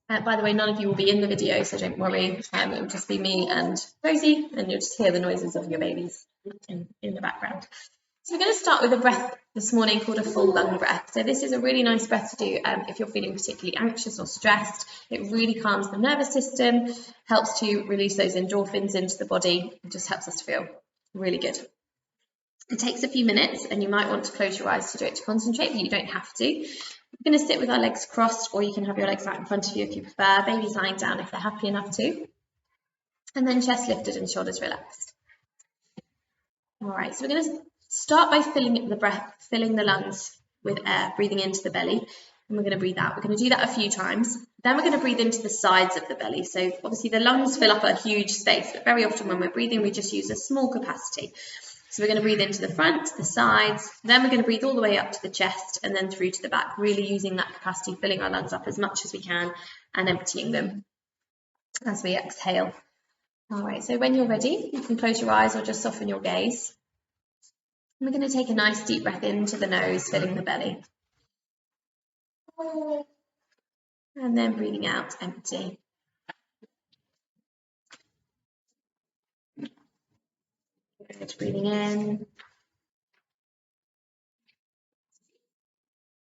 By the way, none of you will be in the video, so don't worry. It will just be me and Rosie, and you'll just hear the noises of your babies in the background. So we're going to start with a breath this morning called a full lung breath. So this is a really nice breath to do if you're feeling particularly anxious or stressed. It really calms the nervous system, helps to release those endorphins into the body. It just helps us to feel really good. It takes a few minutes, and you might want to close your eyes to do it to concentrate, but you don't have to. We're going to sit with our legs crossed, or you can have your legs out in front of you if you prefer. Babies lying down if they're happy enough to. And then chest lifted and shoulders relaxed. All right, so we're going to start by filling the lungs with air, breathing into the belly, and we're going to breathe out. We're going to do that a few times. Then we're going to breathe into the sides of the belly. So obviously the lungs fill up a huge space, but very often when we're breathing, we just use a small capacity. So we're going to breathe into the front, the sides, then we're going to breathe all the way up to the chest and then through to the back, really using that capacity, filling our lungs up as much as we can and emptying them as we exhale. All right, so when you're ready, you can close your eyes or just soften your gaze. And we're going to take a nice deep breath into the nose, filling the belly. And then breathing out, empty. Good, breathing in.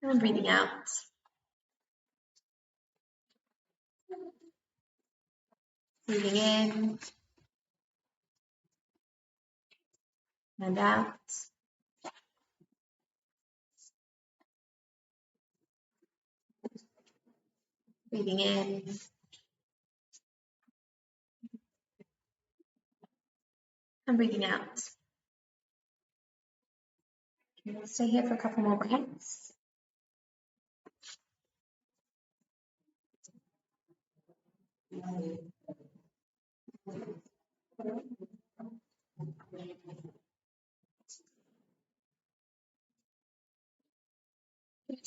And breathing out. Breathing in. And out. Breathing in. And breathing out. Okay, we'll stay here for a couple more breaths.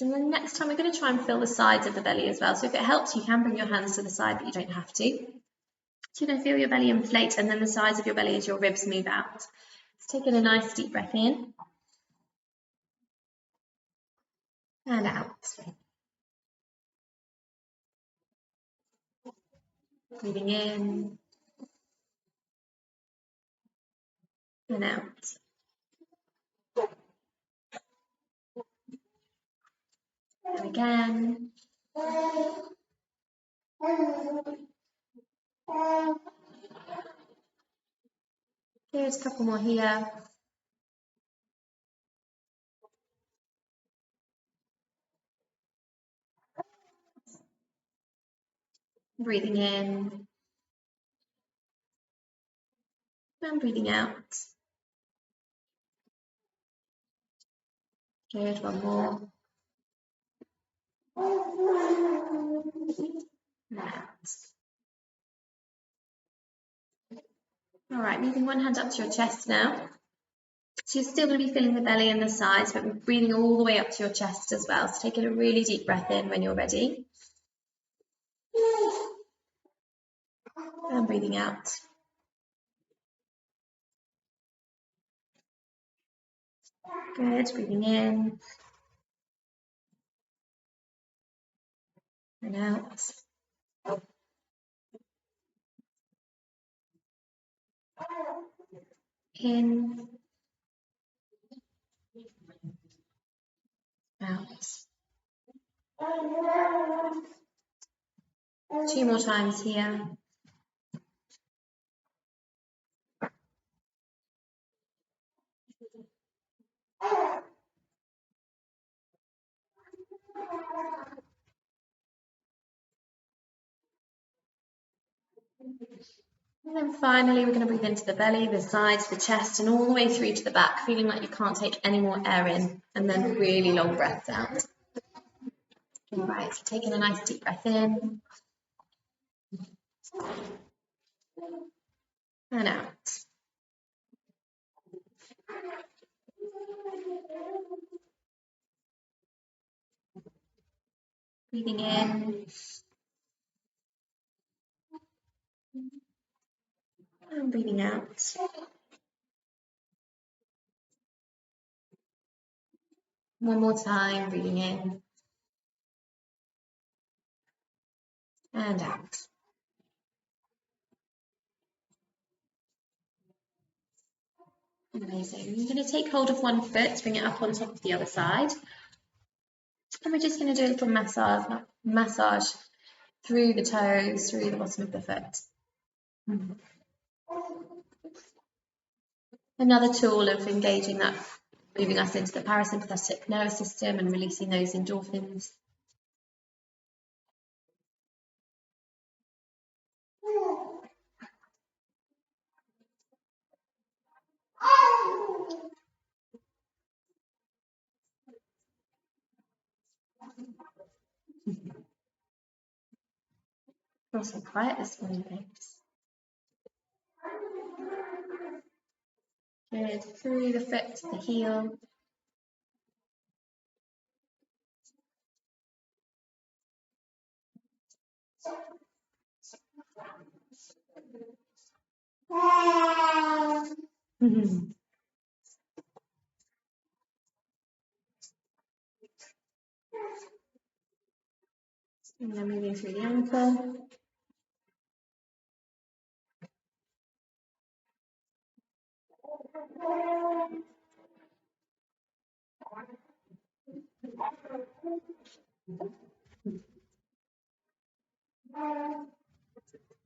And then next time we're going to try and fill the sides of the belly as well. So if it helps, you can bring your hands to the side, but you don't have to. So you're going to feel your belly inflate and then the sides of your belly as your ribs move out. So taking a nice deep breath in and out. Breathing in and out. And again. Here's a couple more here. Breathing in and breathing out. Good, one more. And out. All right, moving one hand up to your chest now. So you're still going to be feeling the belly and the sides, but we're breathing all the way up to your chest as well. So taking a really deep breath in when you're ready. And breathing out. Good, breathing in. And out. In. Out. Two more times here. And then finally, we're going to breathe into the belly, the sides, the chest, and all the way through to the back, feeling like you can't take any more air in, and then really long breaths out. All right, so taking a nice deep breath in. And out. Breathing in. And breathing out. One more time, breathing in. and out. Amazing. You're going to take hold of one foot, bring it up on top of the other side. And we're just going to do a little massage through the toes, through the bottom of the foot. Another tool of engaging that, moving us into the parasympathetic nervous system and releasing those endorphins. Feel so quiet this morning, babes. Good. Through the foot to the heel. And then moving through the ankle.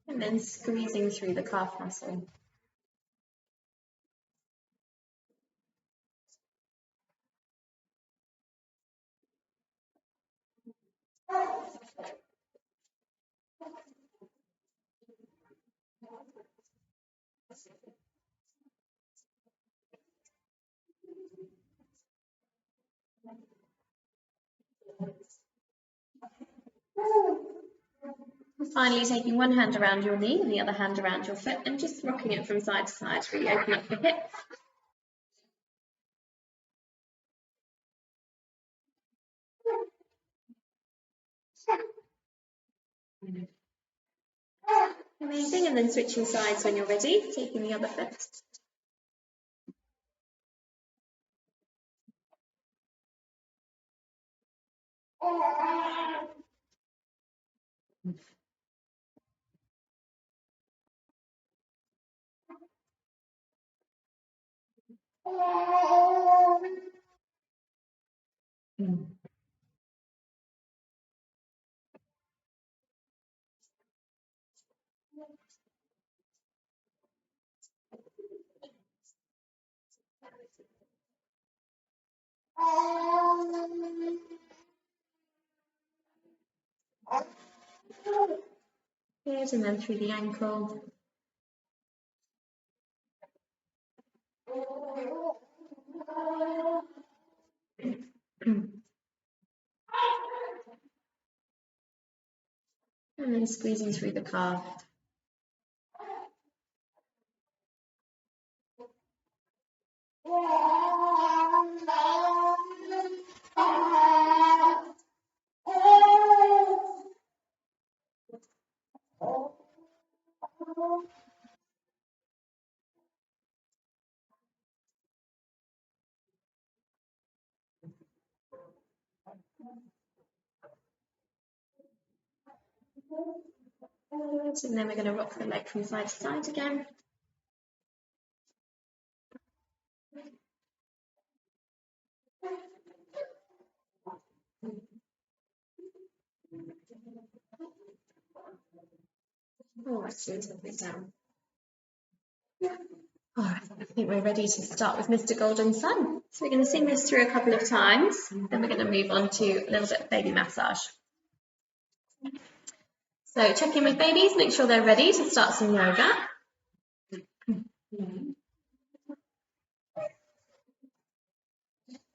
And then squeezing through the calf muscle. Finally, taking one hand around your knee and the other hand around your foot and just rocking it from side to side to really open up the hip. Amazing, and then switching sides when you're ready, taking the other foot. Good, and then through the ankle. And then squeezing through the calf. And then we're going to rock the leg from side to side again. All right, so take it down. All right, I think we're ready to start with Mr. Golden Sun. So we're going to sing this through a couple of times, then we're going to move on to a little bit of baby massage. So check in with babies, make sure they're ready to start some yoga. And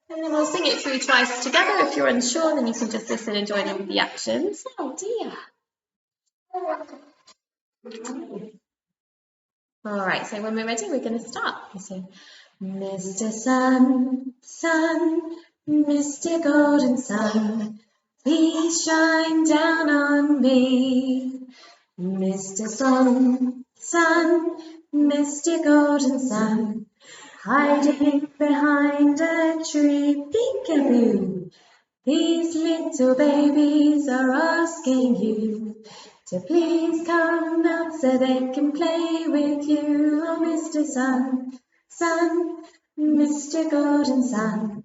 then we'll sing it through twice together. If you're unsure, then you can just listen and join in with the actions. Oh dear. All right, so when we're ready, we're going to start. So, Mr. Sun, Sun, Mr. Golden Sun, please shine down on me. Mr. Sun, Sun, Mr. Golden Sun, hiding behind a tree, peekaboo. These little babies are asking you to please come out so they can play with you. Oh, Mr. Sun, Sun, Mr. Golden Sun,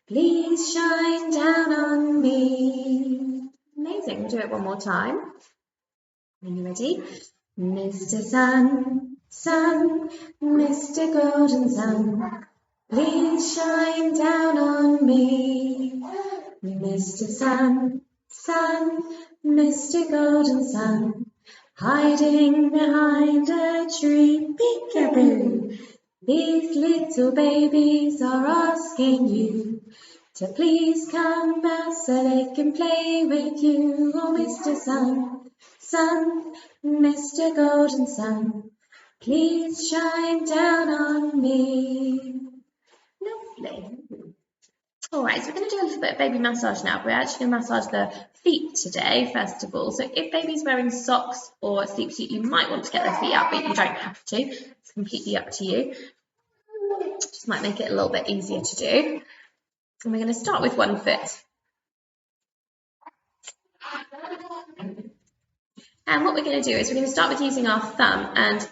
please shine down on me. Amazing. We'll do it one more time. Are you ready? Mr. Sun, Sun, Mr. Golden Sun, please shine down on me. Mr. Sun, Sun, Mr. Golden Sun, hiding behind a tree, peekaboo. These little babies are asking you to please come out so they can play with you. Oh, Mr. Sun, Sun, Mr. Golden Sun, please shine down on me. Lovely. All right, so we're going to do a little bit of baby massage now. We're actually going to massage the feet today, first of all. So if baby's wearing socks or a sleep suit, you might want to get their feet up, but you don't have to. It's completely up to you. Just might make it a little bit easier to do. And we're going to start with one foot. And what we're going to do is we're going to start with using our thumb and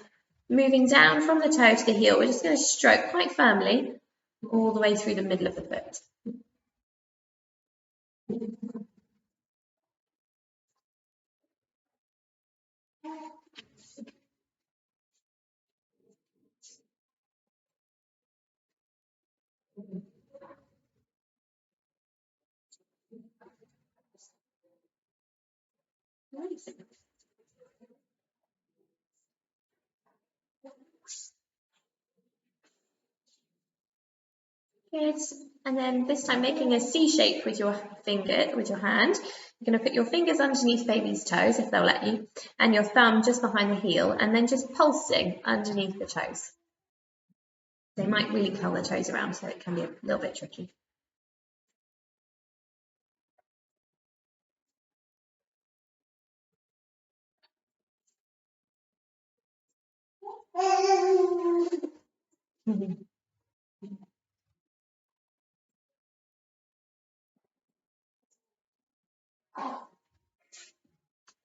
moving down from the toe to the heel. We're just going to stroke quite firmly all the way through the middle of the foot. Good. And then this time making a C shape with your hand. You're going to put your fingers underneath baby's toes, if they'll let you, and your thumb just behind the heel, and then just pulsing underneath the toes. They might really curl their toes around, so it can be a little bit tricky.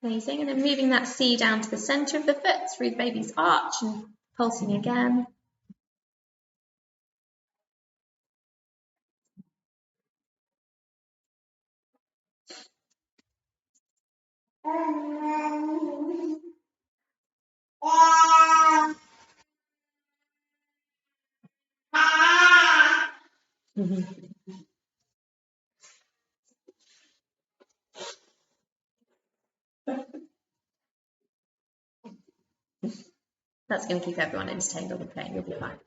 Amazing. And then moving that C down to the center of the foot through the baby's arch and pulsing again. That's going to keep everyone entertained on the plane. You'll be fine.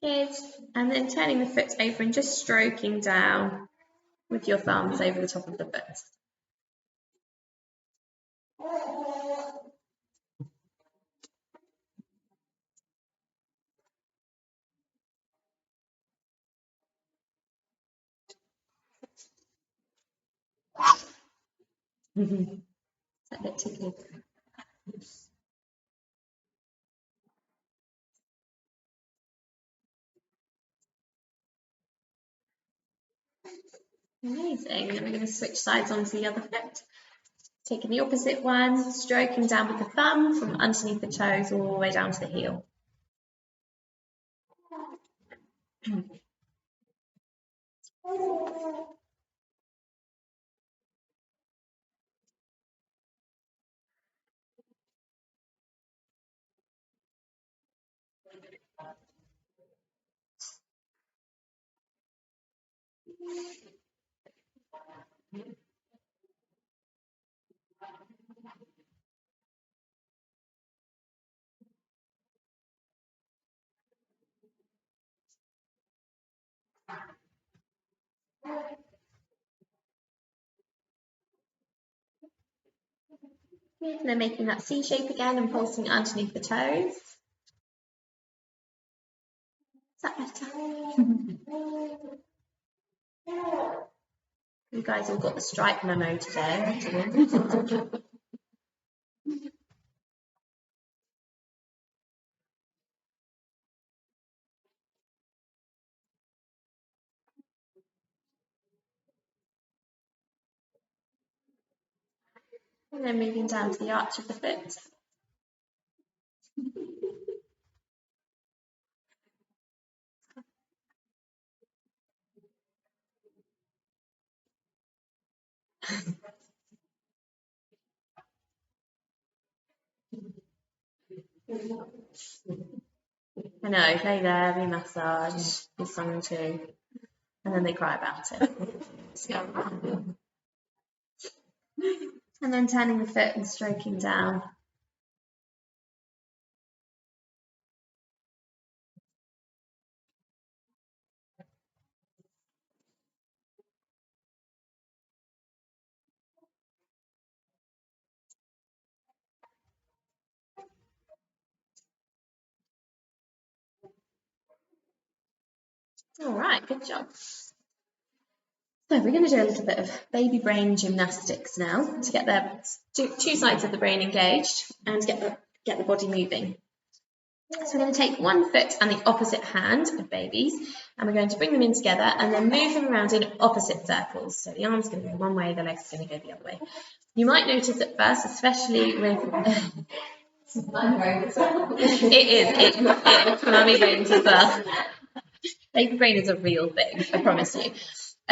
Good. And then turning the foot over and just stroking down with your thumbs over the top of the foot. That bit tickly. Amazing. And then we're going to switch sides onto the other foot. Taking the opposite one, stroking down with the thumb from underneath the toes all the way down to the heel. And then making that C shape again and pulsing underneath the toes. Is that better? You guys all got the stripe memo today. And then moving down to the arch of the foot. I know, lay there, be massaged, be sung to, and then they cry about it. And then turning the foot and stroking down. All right, good job. So we're going to do a little bit of baby brain gymnastics now to get their two sides of the brain engaged and get the body moving. So we're going to take one foot and the opposite hand of babies, and we're going to bring them in together and then move them around in opposite circles. So the arm's going to go one way, the leg's going to go the other way. You might notice at first, especially with it's mummy brains as well. Baby brain is a real thing, I promise you.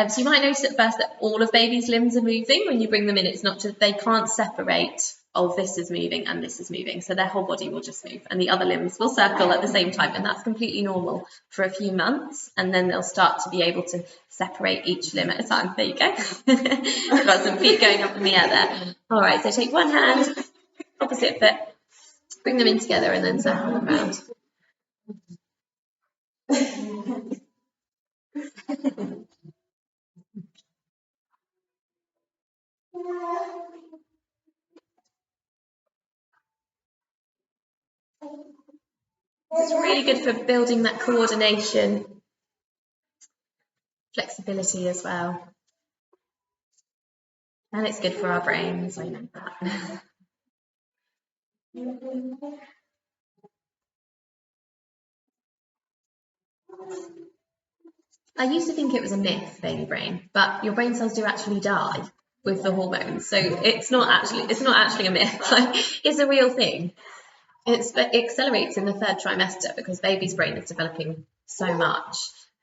So you might notice at first that all of baby's limbs are moving when you bring them in. It's not just, they can't separate, oh, this is moving and this is moving. So their whole body will just move and the other limbs will circle at the same time. And that's completely normal for a few months. And then they'll start to be able to separate each limb at a time. There you go. I've got some feet going up in the air there. All right, so take one hand, opposite foot, bring them in together and then circle them around. It's really good for building that coordination, flexibility as well. And it's good for our brains, I know that. I used to think it was a myth, baby brain, but your brain cells do actually die with the hormones. So it's not actually a myth. It's a real thing. It accelerates in the third trimester because baby's brain is developing so much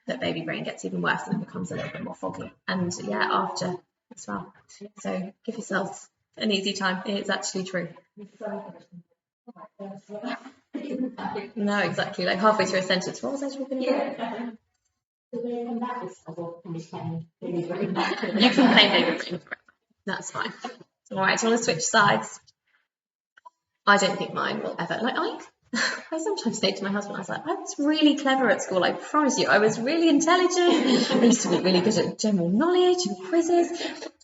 that baby brain gets even worse and it becomes a little bit more foggy. And yeah, after as well. So give yourself an easy time. It's actually true. No, exactly. Like halfway through a sentence, what was I talking about? You can play baby brain. That's fine. All right, do you want to switch sides? I don't think mine will ever. I sometimes say to my husband, I was like, I was really clever at school. I promise you, I was really intelligent. I used to be really good at general knowledge and quizzes.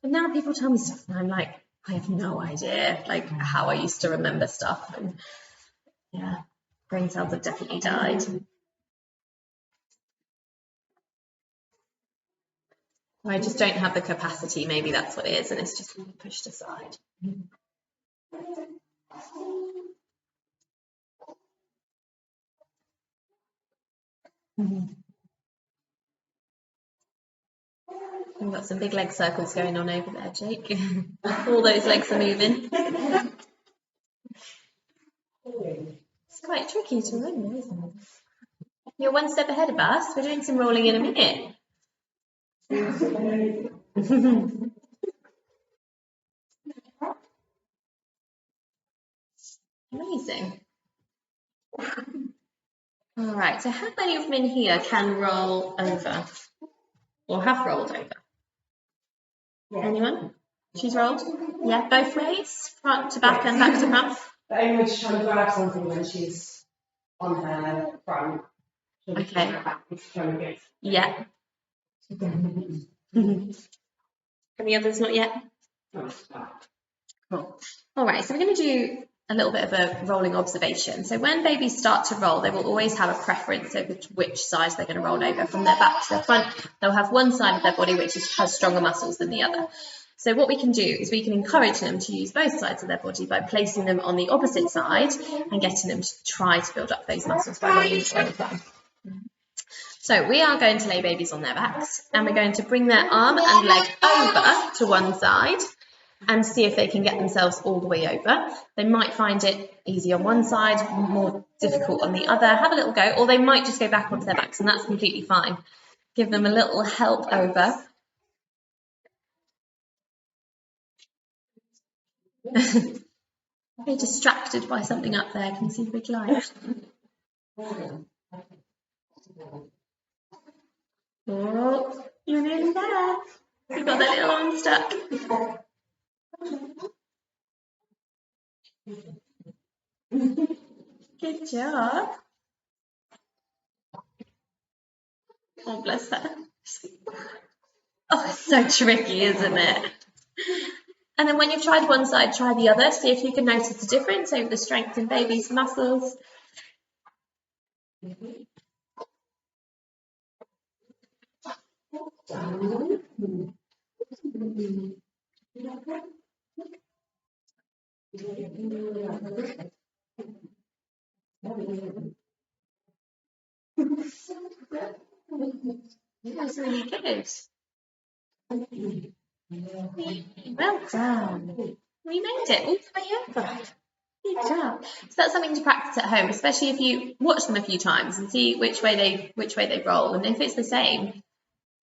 And now people tell me stuff, and I'm like, I have no idea, like how I used to remember stuff. And yeah, brain cells have definitely died. I just don't have the capacity. Maybe that's what it is, and it's just pushed aside. We've got some big leg circles going on over there, Jake. All those legs are moving. It's quite tricky to remember, isn't it? You're one step ahead of us. We're doing some rolling in a minute. Amazing. All right, so how many of them in here can roll over or have rolled over? Anyone? She's rolled? Yeah, both ways, front to back and back to front. But only when she's trying to grab something when she's on her front. Okay. Yeah. And the others not yet? Cool. All right, so we're going to do a little bit of a rolling observation. So when babies start to roll, they will always have a preference over which side they're going to roll over. From their back to their front, they'll have one side of their body which has stronger muscles than the other. So what we can do is we can encourage them to use both sides of their body by placing them on the opposite side and getting them to try to build up those muscles by rolling over. So we are going to lay babies on their backs and we're going to bring their arm and leg over to one side and see if they can get themselves all the way over. They might find it easy on one side, more difficult on the other. Have a little go, or they might just go back onto their backs, and that's completely fine. Give them a little help over. They're distracted by something up there. Can you see the big light? Oh, you're nearly there. You've got that little arm stuck. Good job. Oh, bless her. Oh, it's so tricky, isn't it? And then when you've tried one side, try the other. See if you can notice the difference over the strength in baby's muscles. That's really good. Well done. We made it all the way over. Good job. So that's something to practice at home, especially if you watch them a few times and see which way they roll. And if it's the same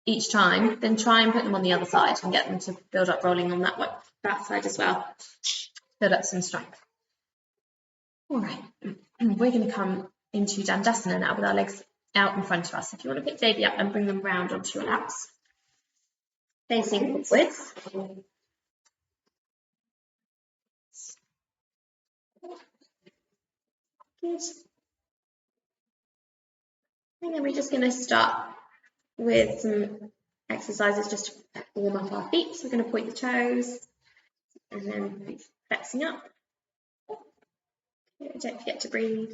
each time, then try and put them on the other side and get them to build up rolling on that side as well. Build up some strength. All right, we're going to come into Dandasana now with our legs out in front of us. If you want to pick baby up and bring them round onto your laps, facing upwards. Good. And then we're just going to start with some exercises just to warm up our feet. So we're going to point the toes and then flexing up. Don't forget to breathe.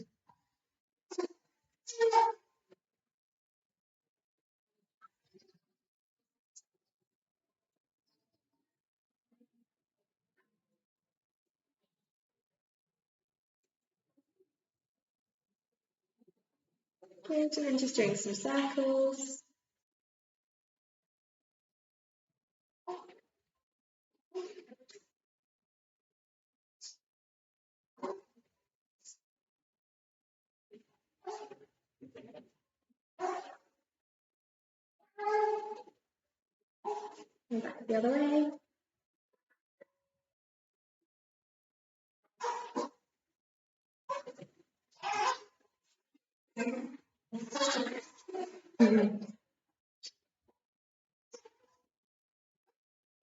Good, and then just doing some circles. And back the other way.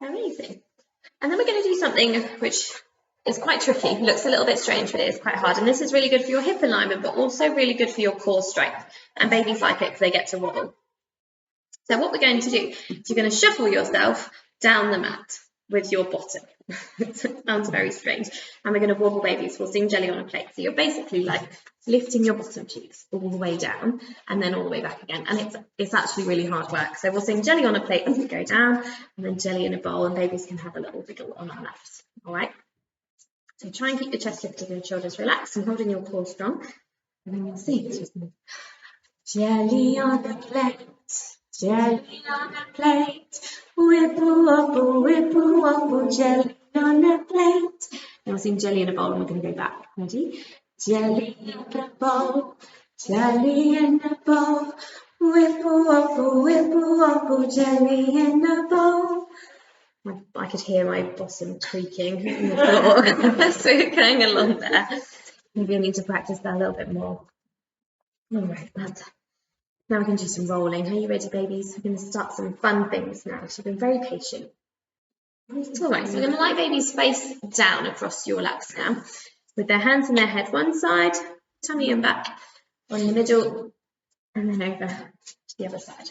Amazing. And then we're going to do something which is quite tricky, looks a little bit strange, but it is quite hard. And this is really good for your hip alignment, but also really good for your core strength. And babies like it because they get to wobble. So what we're going to do is you're going to shuffle yourself down the mat with your bottom. It sounds very strange. And we're going to wobble babies. We'll sing Jelly on a Plate. So you're basically like lifting your bottom cheeks all the way down and then all the way back again. And it's actually really hard work. So we'll sing Jelly on a Plate as we go down and then Jelly in a bowl, and babies can have a little wiggle on our laps. All right. So try and keep your chest lifted and your shoulders relaxed and holding your core strong. And then we'll sing. Jelly on a plate. Jelly on a plate, whipple wobble, jelly on a plate. Now we'll sing Jelly in a bowl and we're going to go back. Ready? Jelly in a bowl, jelly in a bowl, whipple wobble, jelly in a bowl. I could hear my bottom creaking in the floor, so going along there. Maybe I need to practice that a little bit more. All right, that's now we're going to do some rolling. Are you ready, babies? We're going to start some fun things now. So you've been very patient. All right, so we're going to lie babies face down across your laps now, with their hands and their head one side, tummy and back on the middle, and then over to the other side.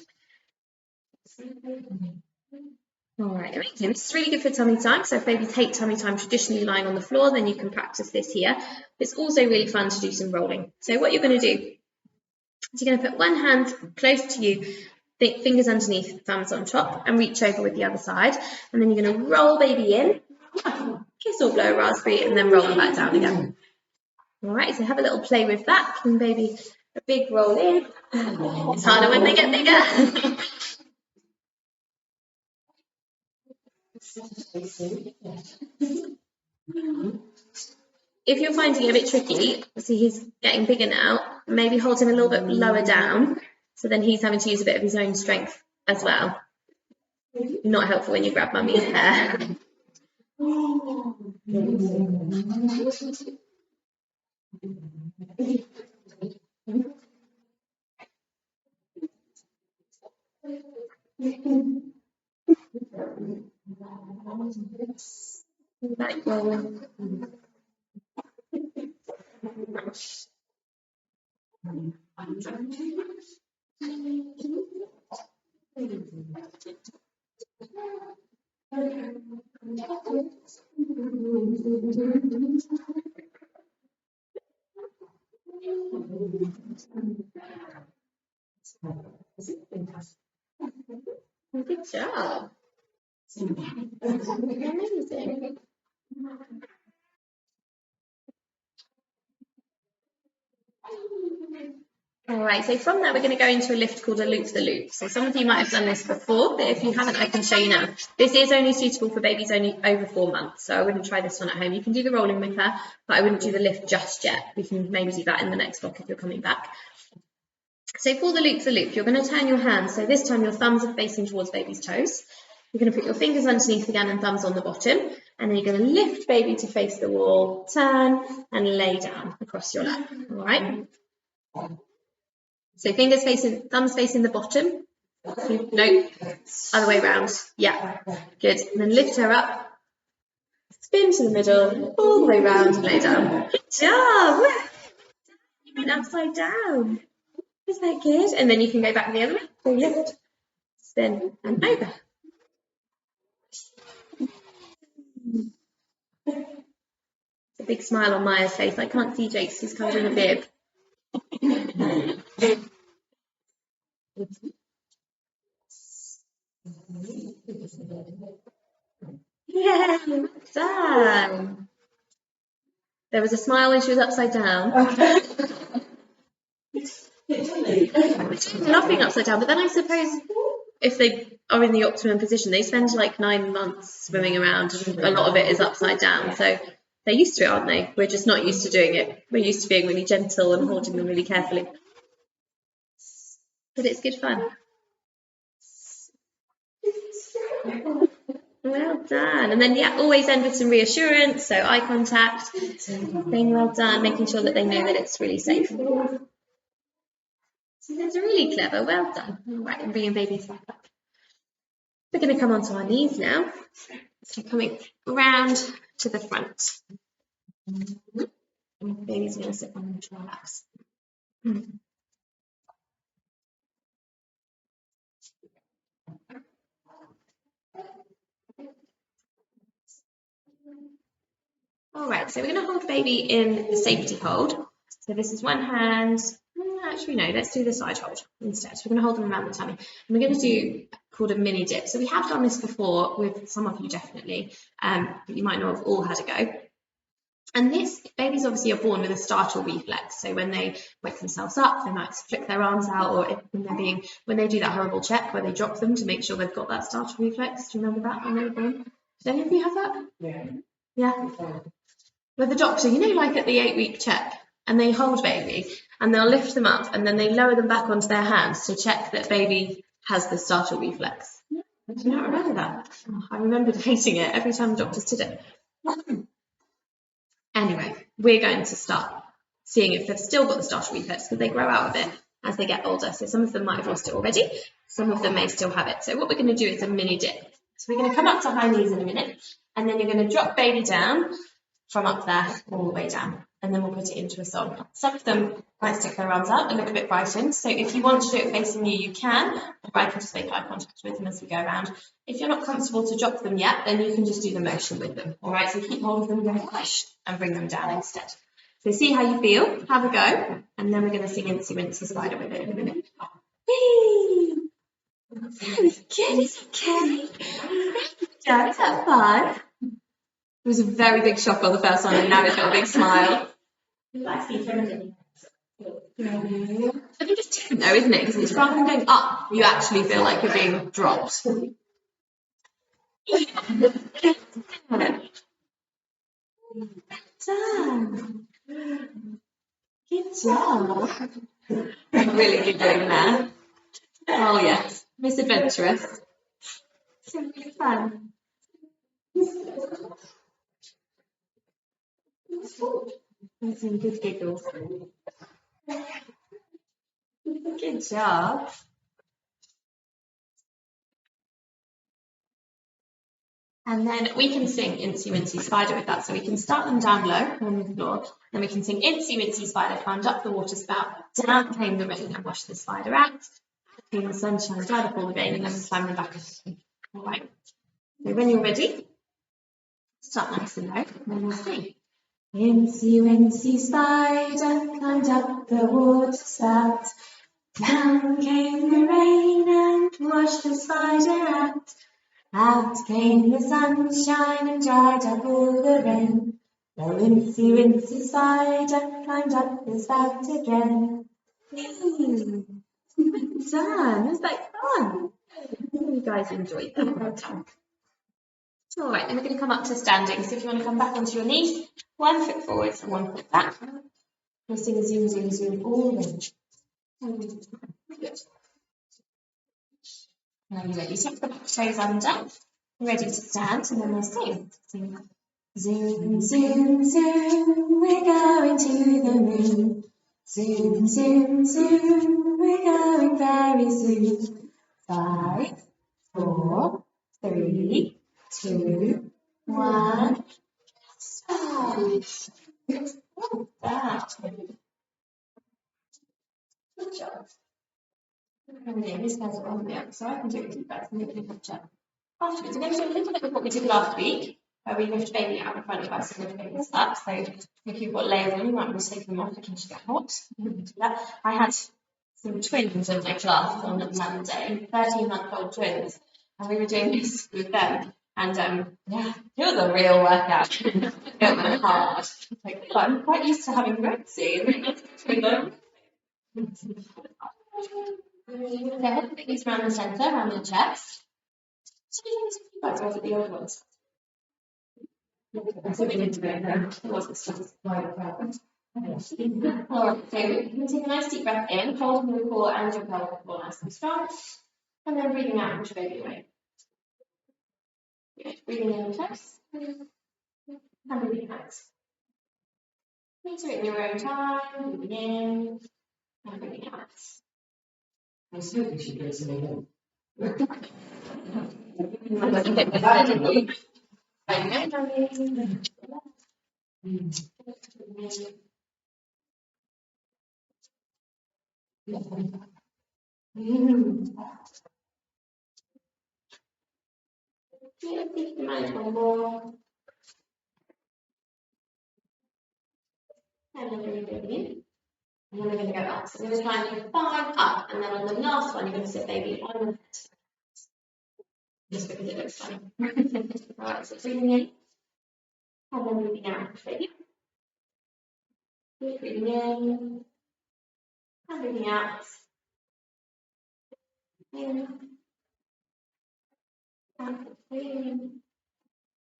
All right, amazing. This is really good for tummy time. So if babies hate tummy time traditionally lying on the floor, then you can practice this here. It's also really fun to do some rolling. So what you're going to do, so you're going to put one hand close to you, fingers underneath, thumbs on top, and reach over with the other side. And then you're going to roll baby in, kiss or blow raspberry, and then roll them back down again. All right, so have a little play with that. Can baby a big roll in. It's harder when they get bigger. If you're finding it a bit tricky, see he's getting bigger now, maybe hold him a little bit lower down, so then he's having to use a bit of his own strength as well. Not helpful when you grab mummy's hair. Back roll. Good job. Amazing. All right, so from there, we're going to go into a lift called a loop the loop. So some of you might have done this before, but if you haven't, I can show you now. This is only suitable for babies only over 4 months, so I wouldn't try this one at home. You can do the rolling with her, but I wouldn't do the lift just yet. We can maybe do that in the next block if you're coming back. So for the loop, you're going to turn your hands. So this time your thumbs are facing towards baby's toes. You're going to put your fingers underneath again and thumbs on the bottom, and then you're going to lift baby to face the wall, turn and lay down across your lap. All right. So fingers facing, thumbs facing the bottom. No, other way around. Yeah, good. And then lift her up, spin to the middle, all the way round and lay down. Good job. You went upside down. Is that good? And then you can go back the other way. So lift, spin, and over. A big smile on Maya's face. I can't see Jake's, he's covered in a bib. Yeah, done. There was a smile when she was upside down. Love being upside down, but then I suppose if they are in the optimum position, they spend like 9 months swimming around, and a lot of it is upside down. So they're used to it, aren't they? We're just not used to doing it. We're used to being really gentle and holding them really carefully. But it's good fun. Well done. And then, yeah, always end with some reassurance. So eye contact, saying well done, making sure that they know that it's really safe. So that's really clever. Well done. All right, and bringing babies back up. We're going to come onto our knees now. So coming round to the front. And baby's going to sit on the laps. All right, so we're going to hold baby in the safety hold. So this is one hand. Actually, no, let's do the side hold instead. So we're going to hold them around the tummy. And we're going to do called a mini dip. So we have done this before with some of you definitely, but you might not have all had a go. And this, babies obviously are born with a startle reflex. So when they wake themselves up, they might flick their arms out, or when they do that horrible check where they drop them to make sure they've got that startle reflex. Do you remember that when they were born? Did any of you have that? Yeah. Yeah. With the doctor, you know, like at the 8-week check, and they hold baby and they'll lift them up and then they lower them back onto their hands to check that baby has the startle reflex. Do you not remember that? Oh, I remembered hating it every time doctors did it. Anyway, we're going to start seeing if they've still got the startle reflex, because they grow out of it as they get older. So some of them might have lost it already, some of them may still have it. So what we're going to do is a mini dip. So we're going to come up to high knees in a minute, and then you're going to drop baby down from up there all the way down, and then we'll put it into a song. Some of them might stick their arms out and look a bit frightened, so if you want to do it facing you, you can, or I can just make eye contact with them as we go around. If you're not comfortable to drop them yet, then you can just do the motion with them. All right, so keep hold of them, go push, and bring them down instead. So see how you feel, have a go, and then we're going to sing Incy Wincy Spider with it in a minute. Whee! Very good, it's okay. Yeah, is that fun? It was a very big shock on the first one, and now it's got a big smile. I think it's different though, isn't it? Because it's rather than going up, you actually feel like you're being dropped. Done. Good job. Really good doing that. Oh yes, Miss Adventurous. It's really fun. And some good giggles. Good job. And then we can sing Incy Wincy Spider with that. So we can start them down low on the floor. Then we can sing Incy Wincy Spider climbed up the water spout. Down came the rain and washed the spider out. Came the sunshine, dried up all the rain, and then we climb them back up. All right. So when you're ready, start nice and low, and then we'll sing. Incy Wincy Spider climbed up the water spout. Down came the rain and washed the spider out. Out came the sunshine and dried up all the rain. The Wincy Wincy Spider climbed up the spout again. Done. Was that fun? You guys enjoyed that. All right, then we're going to come up to standing. So if you want to come back onto your knees, 1 foot forwards and 1 foot back. We'll sing zoom, zoom, zoom all the way. Good. Now you're ready. Tuck the back toes under. Ready to stand, and then we'll sing. Zoom, zoom, zoom, we're going to the moon. Zoom, zoom, zoom, we're going very soon. 5, 4, 3, 2, 1. Start. That. Good job. Okay, these guys are on there, so I can do it with you guys and we can catch up. Afterwards, we're going to do a little bit of what we did last week, where we lift baby out in front of us and lift babies up. So if you've got layers on, you might want to take them off in case you get hot. Do that. I had some twins in my class on Monday, 13-month-old twins, and we were doing this with them. And yeah, it was a real workout. It was hard. Like, I'm quite used to having pregnancy. So head and fingers around the centre, around the chest. So you guys was at the old ones. So we did today, no, it wasn't just quite present. Alright, so you can take a nice deep breath in, holding your core and your pelvic floor nice and strong, and then breathing out and baby away. Good. Breathing in close, and breathing out. You do it in your own time, breathing in, and breathing out. I still think she goes in again. One more. And then we're going in. And then we're going to go up. So we're going to try and do 5 up, and then on the last one, you're going to sit baby on the head. Just because it looks funny. Alright, so breathing in, and then breathing out, baby. Keep breathing in, and breathing out. In, and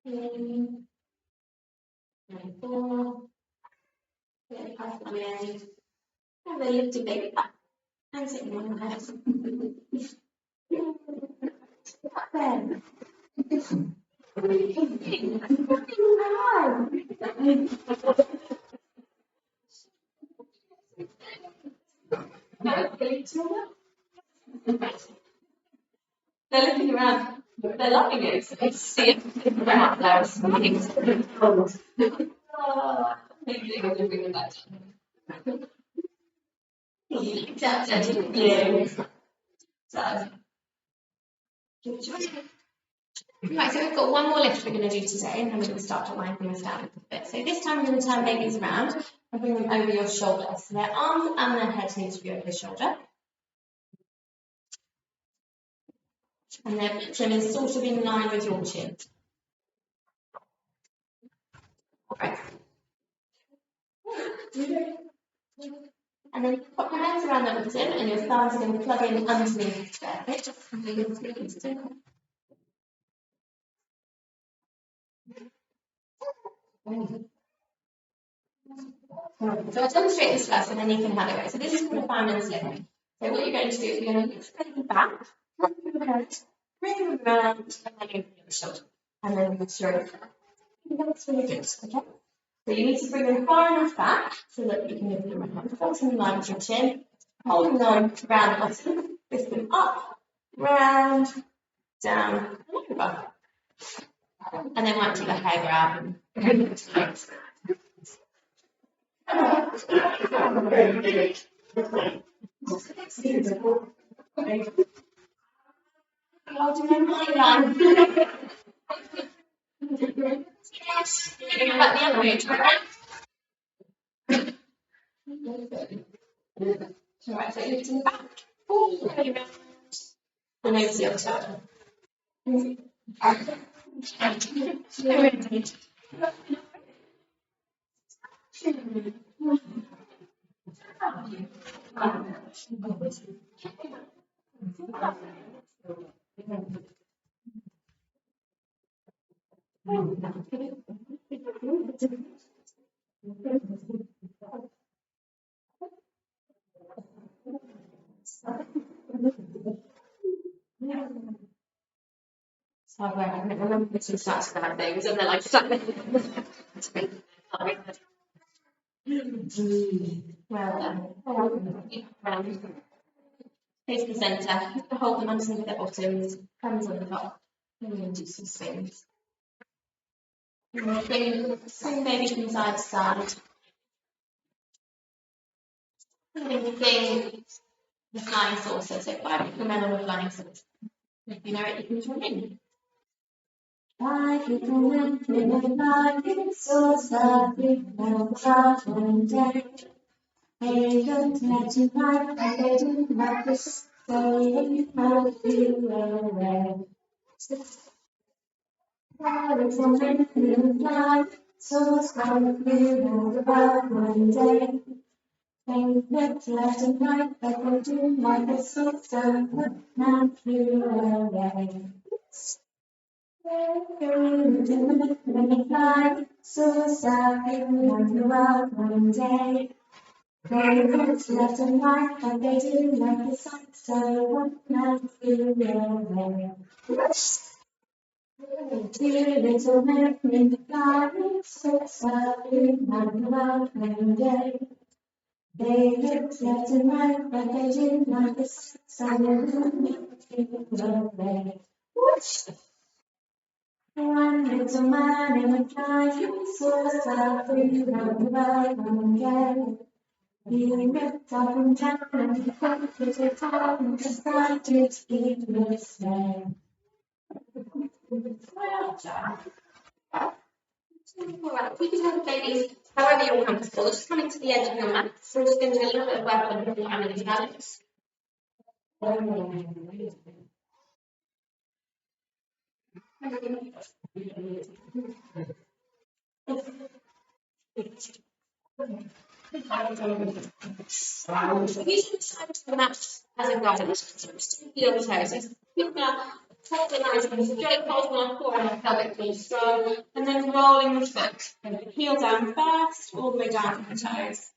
in, and 4. Then pass on in, and then lifting baby up, and sitting on your head. Then. They're looking around. They're loving it. It's see if they're out there smiling. Oh, maybe they're going to bring them back. Yeah. So. Right, so we've got one more lift we're going to do today, and then we're going to start to wind things down a little bit. So this time we're going to turn babies around and bring them over your shoulder. So their arms and their head need to be over the shoulder. And their chin is sort of in line with your chin. Right. And then pop your hands around the bottom, and your thumbs are going to plug in underneath their hip. So I'll demonstrate this first and then you can have a go. So this is called a fireman's lift. So what you're going to do is you're going to lift the back, drop your head, bring them around, and then open your shoulder. And then lift your head. That's really good, okay? So you need to bring them far enough back so that you can lift them around. Forcing in line with your chin, holding on around the bottom, lift them up, round, down, and over. And then once you the hair grab and yes, you're going back the other way. Alright, so lifting the back all the way around and over the other side. So I remember some stats about things and they're like stuck with well done. Face the centre, hold them underneath the bottoms, hands on the top, and then do some swings. Swing maybe from side to side. Lifting the flying saucer, so 5 men on the flying saucer. If you know it, you can join in. 5 men in a flying saucer, 3 men on the cloud one day. They don't let you like they do like this, so you might feel away. 5 men in a flying saucer, 3 men on the cloud one day. They look left and right, but they do like a saucer, but not flew away. When they fly, saucer, people on the world one day. They look left and right, but they do like a saucer, but not flew away. Two little men in the flying saucer, people on the world one day. They looked left and right, but they didn't like the silent away. One little man in a flying saucer flew round the world one day. He looked up and down and he thought it was time and decided to keep listening. Well done. Alright, we can have babies however you're comfortable. Just coming to the edge of your mat. So we're just going to do a little bit of work on the family balance. Using the side of the mat as a guide, so just feel the toes. Keep that hold the nice and straight, holding our core and our pelvic really strong, and then rolling the foot. Heel down first, all the way down to the toes.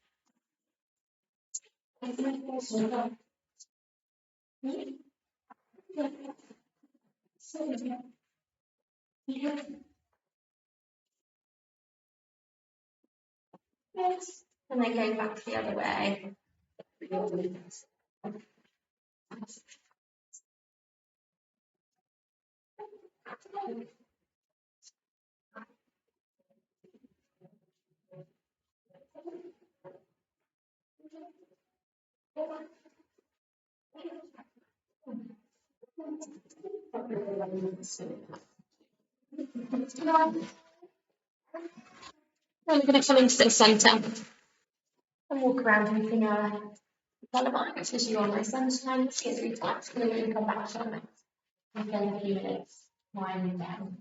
Yes. And then going back the other way. We're going to come into the centre and walk around using our lullaby, as you are my sunshine, see it 3 times, and then we're going to come back to our mat. And then a few minutes winding down.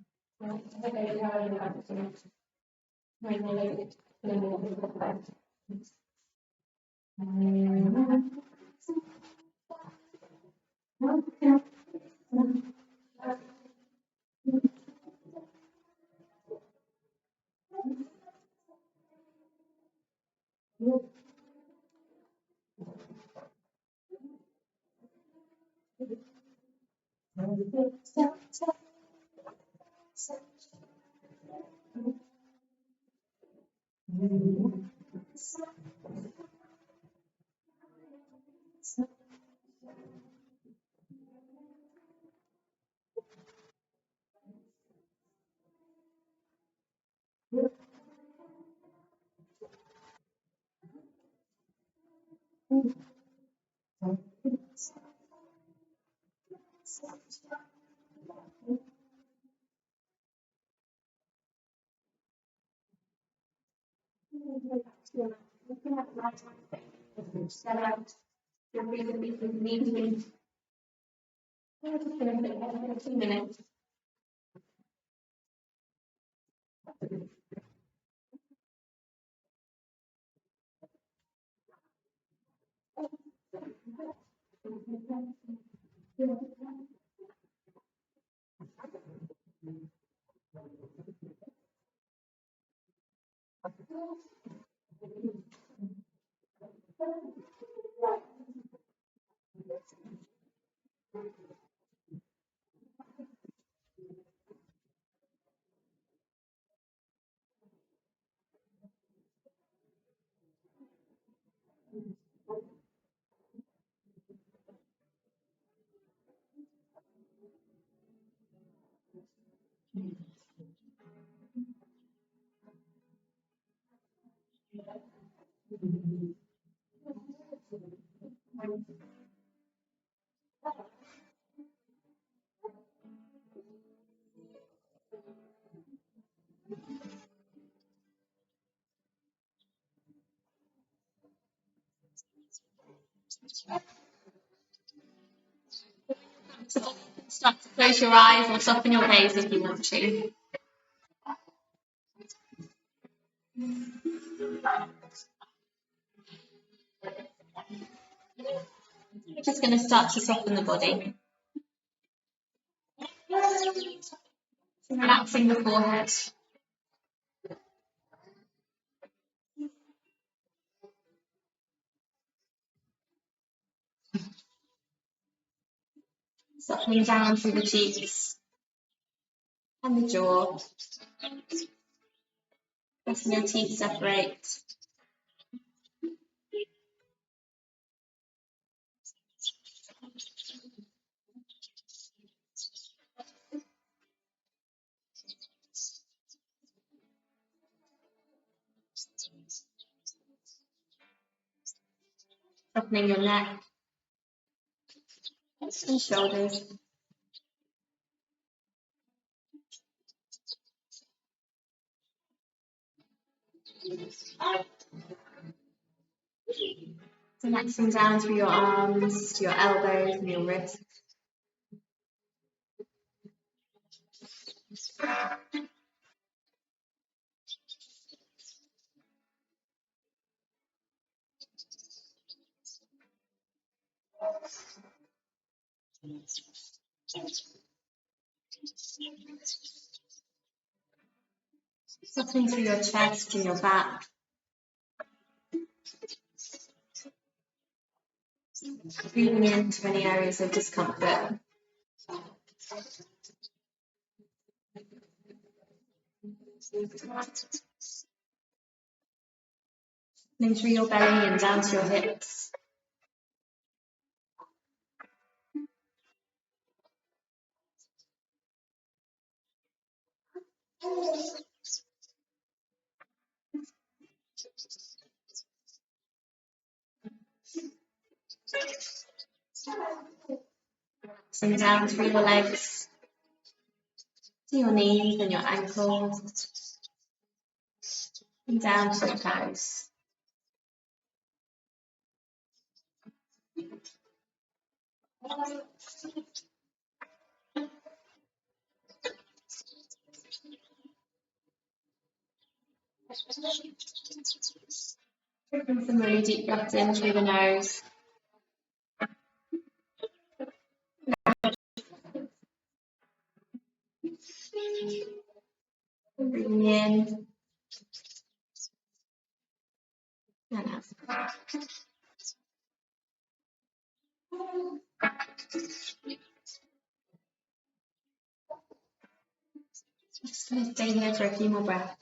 Start to close your eyes or soften your gaze if you want to. We're just going to start to soften the body. Relaxing the forehead. Softening down through the cheeks and the jaw. Letting your teeth separate. Softening your neck and shoulders. Relaxing down through your arms, to your elbows and your wrists. Softening through your chest and your back. Breathing into any areas of discomfort. Softening through your belly and down to your hips. Relaxing down through your legs, to your knees and your ankles, and down to your toes. Taking some really deep breaths in through the nose. Breathing in and out. going to stay here for a few more breaths.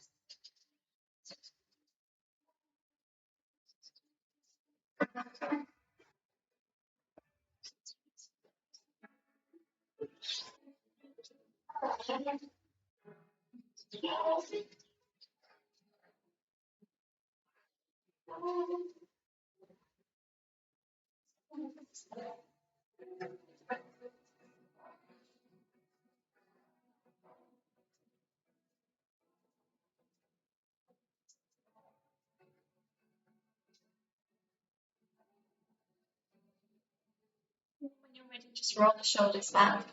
When you're ready, just roll the shoulders back.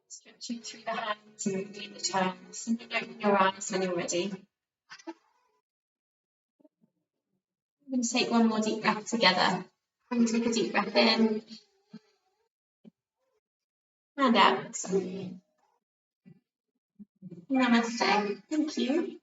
Stretching through the hands and moving the toes. And then open your eyes when you're ready. I'm going to take one more deep breath together. And take a deep breath in and out. Namaste. Thank you.